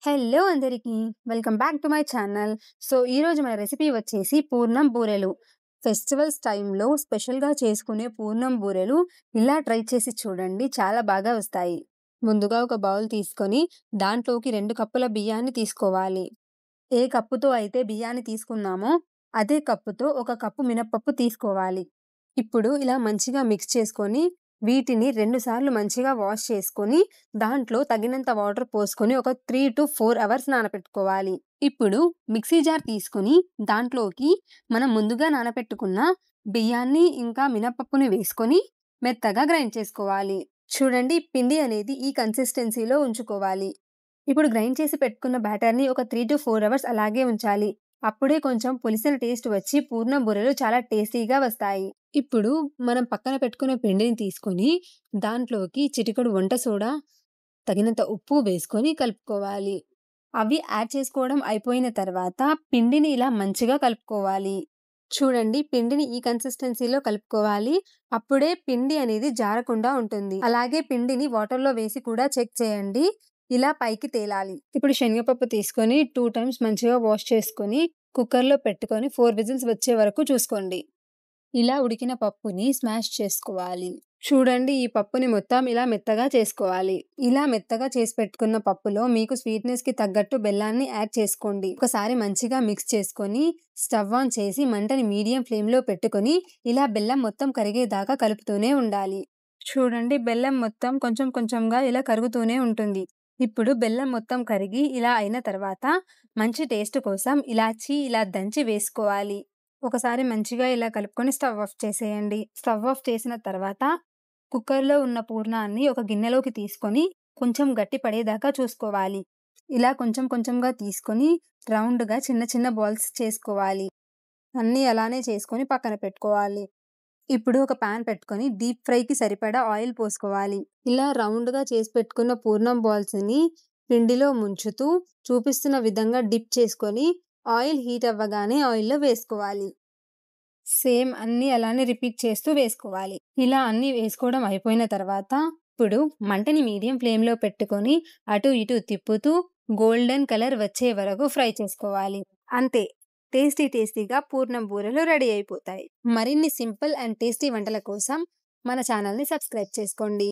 Hello అందరికీ. Welcome back to my channel. ఈరోజు మన రెసిపీ వచ్చేసి పూర్ణం బూరెలు. ఫెస్టివల్స్ టైంలో స్పెషల్‌గా చేసుకునే పూర్ణం బూరెలు ఇలా ట్రై చేసి చూడండి. చాలా బాగా వస్తాయి. ముందుగా ఒక బౌల్ తీసుకొని దాంట్లోకి 2 కప్పుల బియ్యాన్ని తీసుకోవాలి. ఏ కప్పుతో అయితే బియ్యాన్ని తీసుకున్నామో అదే కప్పుతో 1 కప్పు మినపప్పు తీసుకోవాలి. ఇప్పుడు ఇలా మంచిగా మిక్స్ చేసుకొని వీటిని 2 సార్లు మంచిగా వాష్ చేసుకొని దాంట్లో తగినంత వాటర్ పోసుకొని ఒక 3-4 అవర్స్ నానబెట్టుకోవాలి. ఇప్పుడు మిక్సీ జార్ తీసుకొని దాంట్లోకి మనం ముందుగా నానబెట్టుకున్న బియ్యాన్ని ఇంకా మినపప్పుని వేసుకొని మెత్తగా గ్రైండ్ చేసుకోవాలి. చూడండి, పిండి అనేది ఈ కన్సిస్టెన్సీలో ఉంచుకోవాలి. ఇప్పుడు గ్రైండ్ చేసి పెట్టుకున్న బ్యాటర్‌ని ఒక 3-4 అవర్స్ అలాగే ఉంచాలి. అప్పుడే కొంచెం పులిసిన టేస్ట్ వచ్చి పూర్ణం బూరెలు చాలా టేస్టీగా వస్తాయి. ఇప్పుడు మనం పక్కన పెట్టుకున్న పిండిని తీసుకొని దాంట్లోకి చిటికెడు వంట సోడా, తగినంత ఉప్పు వేసుకొని కలుపుకోవాలి. అవి యాడ్ చేసుకోవడం అయిపోయిన తర్వాత పిండిని ఇలా మంచిగా కలుపుకోవాలి. చూడండి, పిండిని ఈ కన్సిస్టెన్సీలో కలుపుకోవాలి. అప్పుడే పిండి అనేది జారకుండా ఉంటుంది. అలాగే పిండిని వాటర్‌లో వేసి కూడా చెక్ చేయండి. ఇలా పైకి తేలాలి. ఇప్పుడు శనగపప్పు తీసుకొని 2 టైమ్స్ మంచిగా వాష్ చేసుకొని కుక్కర్‌లో పెట్టుకొని 4 విజిల్స్ వచ్చే వరకు చూసుకోండి. ఇలా ఉడికిన పప్పుని స్మాష్ చేసుకోవాలి. చూడండి, ఈ పప్పుని మొత్తం ఇలా మెత్తగా చేసుకోవాలి. ఇలా మెత్తగా చేసి పెట్టుకున్న పప్పులో మీకు స్వీట్‌నెస్‌కి తగ్గట్టు బెల్లాన్ని యాడ్ చేసుకోండి. ఒకసారి మంచిగా మిక్స్ చేసుకొని స్టవ్ ఆన్ చేసి మంటని మీడియం ఫ్లేమ్‌లో పెట్టుకొని ఇలా బెల్లం మొత్తం కరిగేదాకా కలుపుతూనే ఉండాలి. చూడండి, బెల్లం మొత్తం కొంచెం కొంచెంగా ఇలా కరుగుతూనే ఉంటుంది. ఇప్పుడు బెల్లం మొత్తం కరిగి ఇలా అయిన తర్వాత మంచి టేస్ట్ కోసం ఇలాచీ ఇలా దంచి వేసుకోవాలి. ఒకసారి మంచిగా ఇలా కలుపుకొని స్టవ్ ఆఫ్ చేసేయండి. స్టవ్ ఆఫ్ చేసిన తర్వాత కుక్కర్‌లో ఉన్న పూర్ణాన్ని ఒక గిన్నెలోకి తీసుకొని కొంచెం గట్టి పడేదాకా చూసుకోవాలి. ఇలా కొంచెం కొంచెంగా తీసుకొని రౌండ్‌గా చిన్న చిన్న బాల్స్ చేసుకోవాలి. అన్నీ అలానే చేసుకొని పక్కన పెట్టుకోవాలి. ఇప్పుడు ఒక పాన్ పెట్టుకొని డీప్ ఫ్రైకి సరిపడా ఆయిల్ పోసుకోవాలి. ఇలా రౌండ్‌గా చేసి పెట్టుకున్న పూర్ణం బాల్స్‌ని పిండిలో ముంచుతూ చూపిస్తున్న విధంగా డిప్ చేసుకొని ఆయిల్ హీట్ అవ్వగానే ఆయిల్‌లో వేసుకోవాలి. సేమ్ అన్నీ అలానే రిపీట్ చేస్తూ వేసుకోవాలి. ఇలా అన్నీ వేసుకోవడం అయిపోయిన తర్వాత ఇప్పుడు మంటని మీడియం ఫ్లేమ్‌లో పెట్టుకొని అటు ఇటు తిప్పుతూ గోల్డెన్ కలర్ వచ్చే వరకు ఫ్రై చేసుకోవాలి. అంతే, టేస్టీగా పూర్ణం బూరెలు రెడీ అయిపోతాయి. మరిన్ని సింపుల్ అండ్ టేస్టీ వంటల కోసం మన ఛానల్‌ని సబ్స్క్రైబ్ చేసుకోండి.